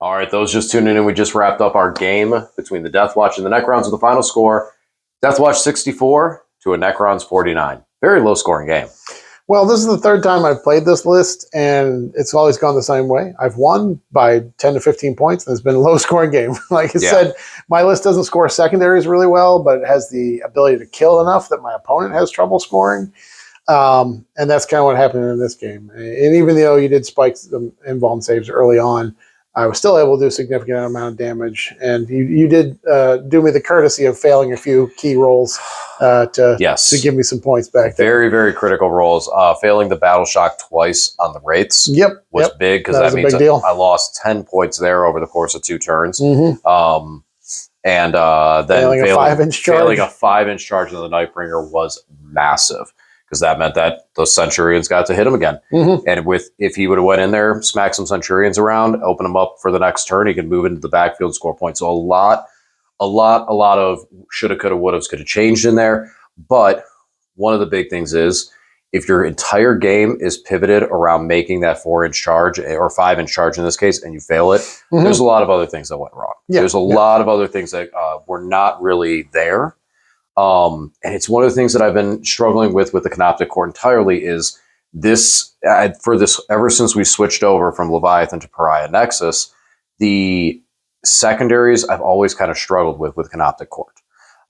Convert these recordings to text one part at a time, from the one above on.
All right, those just tuning in, we just wrapped up our game between the DeathWatch and the Necrons with the final score. DeathWatch 64 to a Necrons 49. Very low scoring game. Well, this is the third time I've played this list, and it's always gone the same way. I've won by 10 to 15 points, and it's been a low-scoring game. Like I said, my list doesn't score secondaries really well, but it has the ability to kill enough that my opponent has trouble scoring. And that's kind of what happened in this game. And even though you did spike some invuln saves early on, I was still able to do a significant amount of damage. And you did do me the courtesy of failing a few key rolls to give me some points back there. Very, very critical rolls. Failing the battle shock twice on the Wraiths was big, because that means I lost 10 points there over the course of 2 turns. Mm-hmm. And then failing a 5-inch charge on the Nightbringer was massive, because that meant that those Centurions got to hit him again. Mm-hmm. And if he would have went in there, smacked some Centurions around, open them up for the next turn, he can move into the backfield and score points. So a lot of shoulda, coulda, wouldas could have changed in there. But one of the big things is, if your entire game is pivoted around making that 4-inch charge, or 5-inch charge in this case, and you fail it, there's a lot of other things that went wrong. Yeah. There's a lot of other things that were not really there. And it's one of the things that I've been struggling with the Canoptic Court entirely is this, ever since we switched over from Leviathan to Pariah Nexus, the secondaries I've always kind of struggled with Canoptic Court.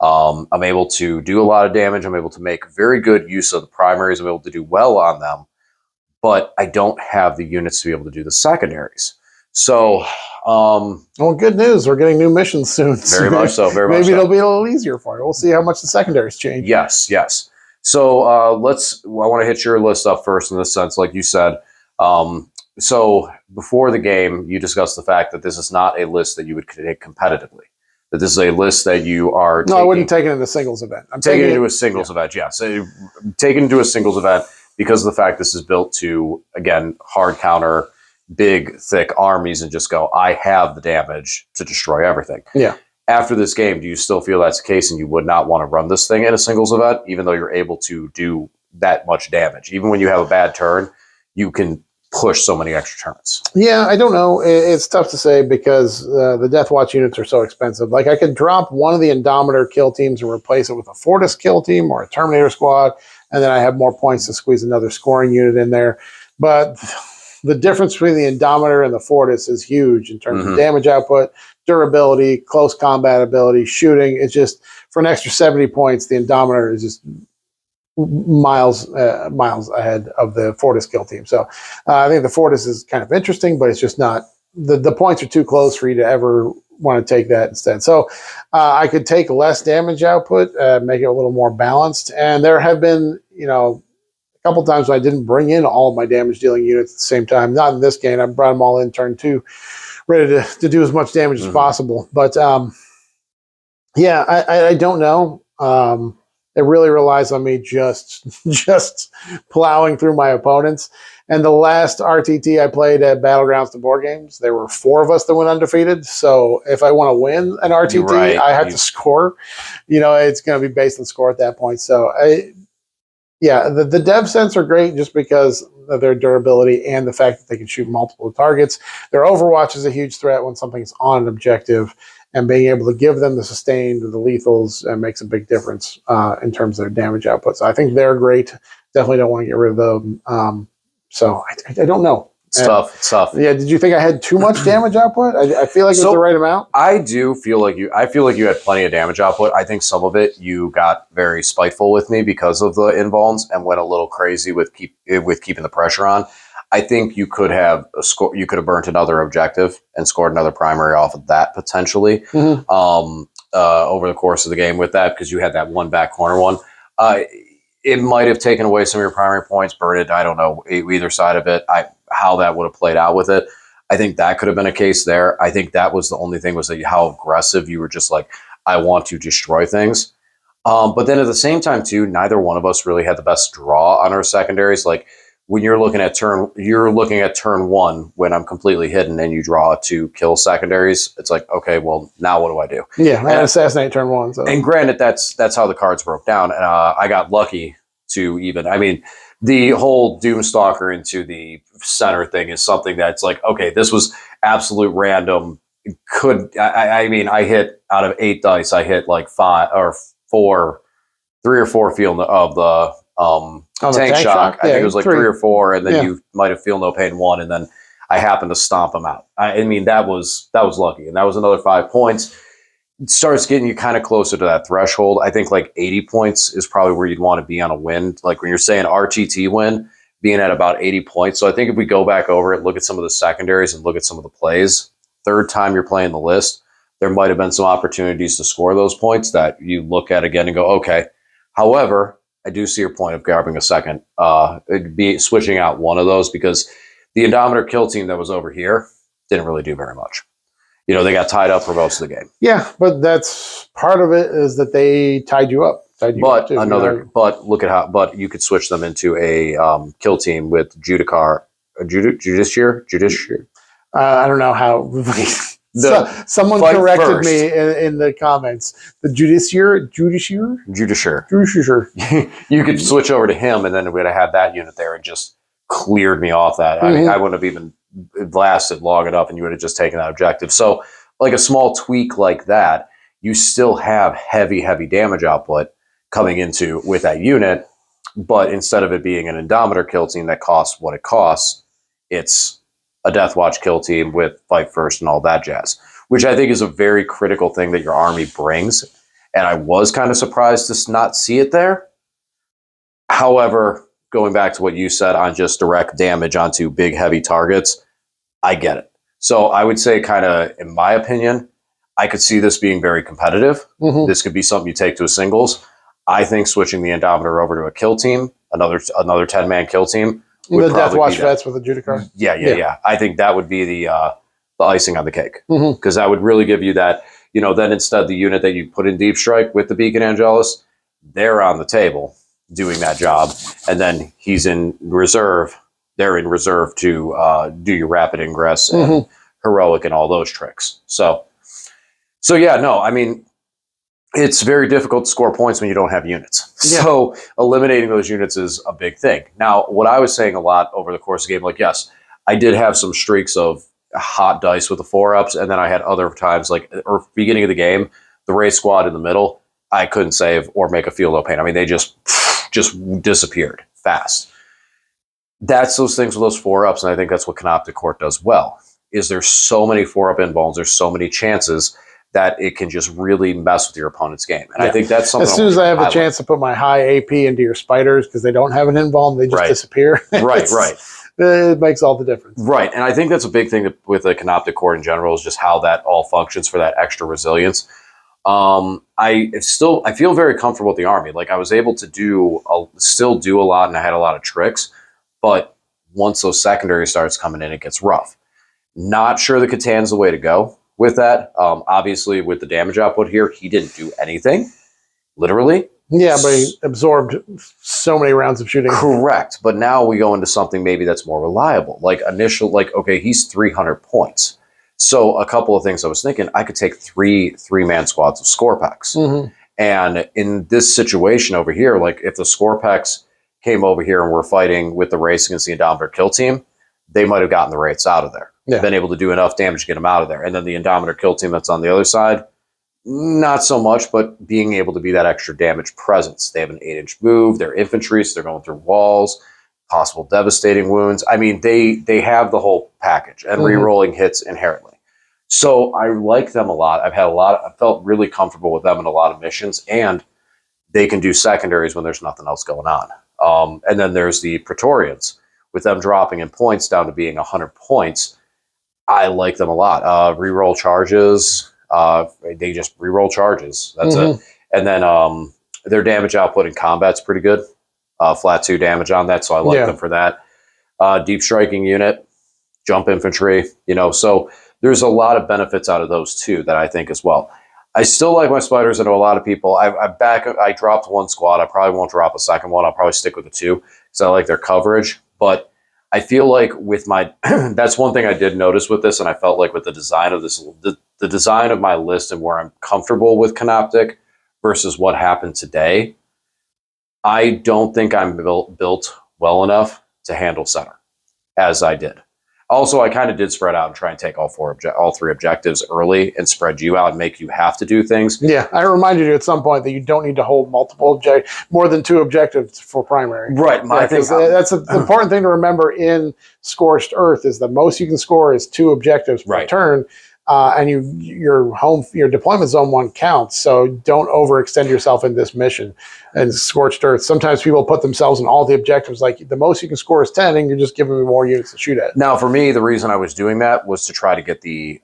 I'm able to do a lot of damage. I'm able to make very good use of the primaries. I'm able to do well on them, but I don't have the units to be able to do the secondaries. So, well, good news. We're getting new missions soon. Very much so. Maybe it'll be a little easier for you. We'll see how much the secondaries change. Yes. So I want to hit your list up first in this sense, like you said. So before the game, you discussed the fact that this is not a list that you would take competitively. That this is a list that you are I wouldn't take it in a singles event. I'm taking it into a singles event, yes. Taken into a singles event because of the fact this is built to, again, hard counter, big, thick armies, and just go, I have the damage to destroy everything. Yeah. After this game, do you still feel that's the case and you would not want to run this thing in a singles event, even though you're able to do that much damage? Even when you have a bad turn, you can push so many extra turns. Yeah, I don't know. It's tough to say because the DeathWatch units are so expensive. Like, I could drop one of the Indomitor kill teams and replace it with a Fortis kill team or a Terminator squad, and then I have more points to squeeze another scoring unit in there. But the difference between the Indomitor and the Fortis is huge in terms of damage output, durability, close combat ability, shooting. It's just, for an extra 70 points, the Indomitor is just miles ahead of the Fortis kill team. So I think the Fortis is kind of interesting, but it's just not, the points are too close for you to ever want to take that instead. So I could take less damage output, make it a little more balanced. And there have been, a couple times when I didn't bring in all of my damage dealing units at the same time. Not in this game. I brought them all in turn 2, ready to do as much damage as possible. But yeah, I don't know. It really relies on me just plowing through my opponents. And the last RTT I played at Battlegrounds to Board Games, there were 4 of us that went undefeated. So if I want to win an RTT, I have to score. It's going to be based on score at that point. So the dev sets are great just because of their durability and the fact that they can shoot multiple targets. Their Overwatch is a huge threat when something's on an objective, and being able to give them the sustained or the lethals makes a big difference in terms of their damage output. So I think they're great. Definitely don't want to get rid of them. So I don't know. It's tough. Yeah. Did you think I had too much damage output? I feel like it was the right amount. I do feel like you had plenty of damage output. I think some of it you got very spiteful with me because of the invulns and went a little crazy with keeping the pressure on. I think you could have burnt another objective and scored another primary off of that potentially over the course of the game with that, because you had that one back corner one. It might have taken away some of your primary points, burned it. I don't know either side of it. How that would have played out with it. I think that could have been a case there. I think that was the only thing, was that how aggressive you were, just like, I want to destroy things. But then at the same time too, neither one of us really had the best draw on our secondaries. Like, when you're looking at turn 1 when I'm completely hidden and you draw 2 kill secondaries. It's like, okay, well, now what do I do? Yeah, I assassinate turn 1. So. And granted, that's how the cards broke down. And I got lucky to even, the whole Doomstalker into the center thing is something that's like, okay, this was absolute random. I mean, I hit out of 8 dice, I hit like 5 or 4, 3 or 4 field of the tank shock. I think it was like 3 or 4, and then you might have feel no pain 1, and then I happened to stomp him out. I mean, that was lucky, and that was another 5 points. It starts getting you kind of closer to that threshold. I think like 80 points is probably where you'd want to be on a win. Like when you're saying RTT win, being at about 80 points. So I think if we go back over it, look at some of the secondaries and look at some of the plays, third time you're playing the list, there might have been some opportunities to score those points that you look at again and go, okay. However, I do see your point of grabbing a second, switching out one of those, because the Indomitor kill team that was over here didn't really do very much. You know, they got tied up for most of the game. Yeah, but that's part of it, is that they tied you up. But look at how. But you could switch them into a kill team with Judiciar. I don't know how. Someone corrected me in the comments. The Judiciar. You could switch over to him, and then we'd have had that unit there and just cleared me off that. Mm-hmm. I mean, I wouldn't have even lasted long enough, and you would have just taken that objective. So, like a small tweak like that, you still have heavy damage output coming into with that unit, but instead of it being an Indomitor kill team that costs what it costs, it's a DeathWatch kill team with fight first and all that jazz, which I think is a very critical thing that your army brings. And I was kind of surprised to not see it there. However, going back to what you said on just direct damage onto big, heavy targets, I get it. So I would say, kind of, in my opinion, I could see this being very competitive. Mm-hmm. This could be something you take to a singles. I think switching the Indomitor over to a kill team, another 10-man kill team, the DeathWatch vets with a Judiciar. Yeah. I think that would be the icing on the cake, because that would really give you that. You know, then instead the unit that you put in Deep Strike with the Beacon Angelus, they're on the table doing that job, and then he's in reserve. They're in reserve to do your rapid ingress and heroic and all those tricks. So yeah, no, I mean, it's very difficult to score points when you don't have units. Yeah. So eliminating those units is a big thing. Now, what I was saying a lot over the course of the game, like, yes, I did have some streaks of hot dice with the 4-ups, and then I had other times, like, or beginning of the game, the race squad in the middle, I couldn't save or make a feel no pain. I mean, they just disappeared fast. That's those things with those 4-ups, and I think that's what Canoptic Court does well, is there's so many 4-up inbounds, there's so many chances that it can just really mess with your opponent's game. And I think that's something. As soon as I have a chance to put my high AP into your spiders, because they don't have an involve, they just disappear. Right. It makes all the difference. Right. And I think that's a big thing with the Canoptic Court in general, is just how that all functions for that extra resilience. I feel very comfortable with the army. Like, I was able to still do a lot, and I had a lot of tricks. But once those secondary starts coming in, it gets rough. Not sure the Catan's the way to go with that. Obviously, with the damage output here, he didn't do anything, literally. Yeah, but he absorbed so many rounds of shooting. Correct. But now we go into something maybe that's more reliable. Okay, he's 300 points. So a couple of things I was thinking, I could take three-man squads of Scorpex. Mm-hmm. And in this situation over here, like, if the Scorpex came over here and were fighting with the race against the Indomitor kill team, they might have gotten the rates out of there. Yeah. Been able to do enough damage to get them out of there. And then the Indomitor kill team that's on the other side, not so much, but being able to be that extra damage presence. They have an 8-inch move, they're infantry, so they're going through walls, possible devastating wounds. I mean, they have the whole package, and re-rolling hits inherently. So I like them a lot. I felt really comfortable with them in a lot of missions, and they can do secondaries when there's nothing else going on. And then there's the Praetorians, with them dropping in points down to being 100 points. I like them a lot. Reroll charges. They just reroll charges. That's it. And then their damage output in combat's pretty good. Flat 2 damage on that, so I like them for that. Deep striking unit, jump infantry. So there's a lot of benefits out of those two that I think as well. I still like my spiders. I know a lot of people. I dropped one squad. I probably won't drop a second one. I'll probably stick with the 2 because I like their coverage. But I feel like with my that's one thing I did notice with this, and I felt like with the design of this, the design of my list and where I'm comfortable with Canoptic versus what happened today, I don't think I'm built well enough to handle center, as I did. Also, I kind of did spread out and try and take all three objectives early and spread you out and make you have to do things. Yeah, I reminded you at some point that you don't need to hold more than 2 objectives for primary. Right. I think that's the important thing to remember in Scorched Earth is the most you can score is 2 objectives per turn. And your deployment zone 1 counts, so don't overextend yourself in this mission. And Scorched Earth, sometimes people put themselves in all the objectives, like the most you can score is 10, and you're just giving me more units to shoot at. Now, for me, the reason I was doing that was to try to get the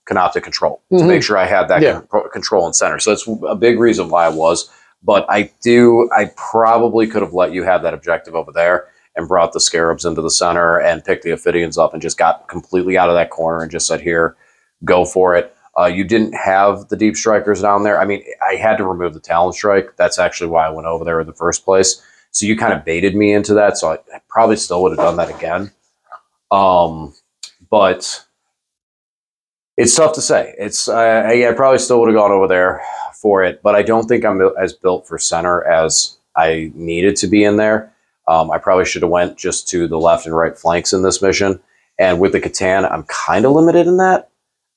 canoptic control, to make sure I had that control in center. So that's a big reason why I was. But I probably could have let you have that objective over there and brought the Scarabs into the center and picked the Ophidians up and just got completely out of that corner and just said, here, go for it. You didn't have the Deep Strikers down there. I mean, I had to remove the Talon Strike. That's actually why I went over there in the first place. So you kind of baited me into that. So I probably still would have done that again. But it's tough to say. I probably still would have gone over there for it, but I don't think I'm as built for center as I needed to be in there. I probably should have went just to the left and right flanks in this mission. And with the Catan, I'm kind of limited in that.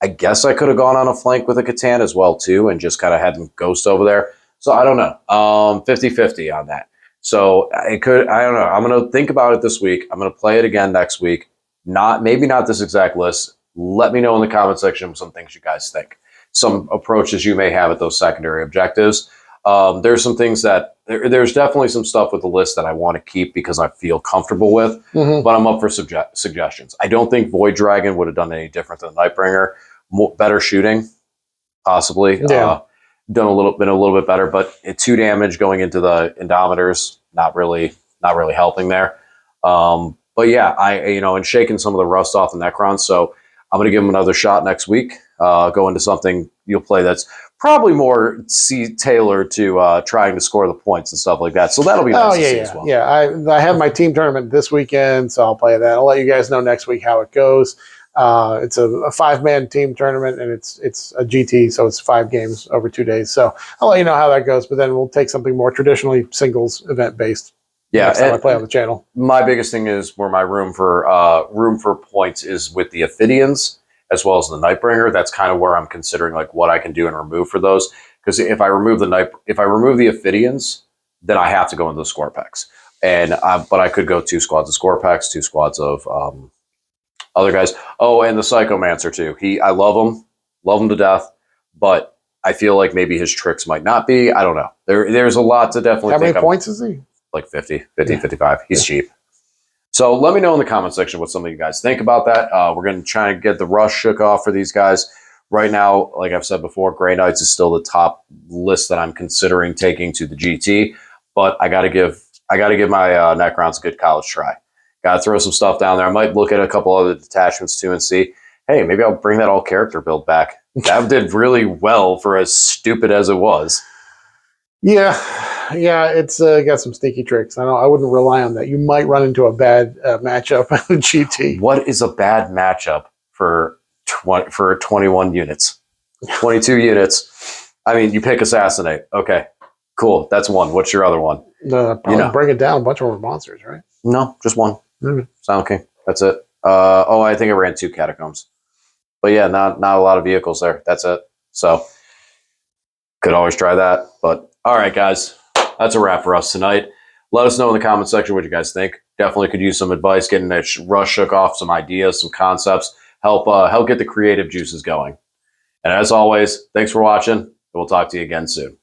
I guess I could have gone on a flank with a Catan as well, too, and just kind of had them ghost over there. So I don't know. 50-50 on that. So I don't know. I'm going to think about it this week. I'm going to play it again next week. Maybe not this exact list. Let me know in the comment section some things you guys think. Some approaches you may have at those secondary objectives. There's some things that there's definitely some stuff with the list that I want to keep because I feel comfortable with, but I'm up for suggestions. I don't think Void Dragon would have done any different than Nightbringer. Better shooting, possibly. Yeah. Been a little bit better, but 2 damage going into the Indomitors, not really helping there. But yeah, and shaking some of the rust off the Necrons. So I'm going to give them another shot next week. Go into something you'll play that's probably more tailored to trying to score the points and stuff like that. So that'll be nice to see as well. Yeah, I have my team tournament this weekend, so I'll play that. I'll let you guys know next week how it goes. It's a 5-man team tournament, and it's a GT, so it's 5 games over 2 days. So I'll let you know how that goes, but then we'll take something more traditionally singles event based. Yeah, next time I play on the channel. My biggest thing is where my room for points is with the Ophidians as well as the Nightbringer. That's kind of where I'm considering like what I can do and remove for those. Because if I remove the Ophidians, then I have to go into the Scorpex. But I could go 2 squads of Scorpex, 2 squads of other guys. Oh, and the Psychomancer too. I love him to death, but I feel like maybe his tricks might not be. I don't know. There's a lot to definitely. How many points is he? Like 50, 55. He's cheap. So let me know in the comment section what some of you guys think about that. We're going to try and get the rush shook off for these guys. Right now, like I've said before, Grey Knights is still the top list that I'm considering taking to the GT, but I got to give my Necrons a good college try. Got to throw some stuff down there. I might look at a couple other detachments too and see, hey, maybe I'll bring that all character build back. That did really well for as stupid as it was. Yeah, it's got some sneaky tricks. I wouldn't rely on that. You might run into a bad matchup in GT. What is a bad matchup for 21 units? 22 units. I mean, you pick Assassinate. Okay, cool. That's one. What's your other one? Bring it down. A bunch of more monsters, right? No, just one. Mm-hmm. Sound King. That's it. I think I ran 2 Catacombs. But yeah, not a lot of vehicles there. That's it. So could always try that. But all right, guys, that's a wrap for us tonight. Let us know in the comment section what you guys think. Definitely could use some advice, getting that rush shook off, some ideas, some concepts, help get the creative juices going. And as always, thanks for watching, and we'll talk to you again soon.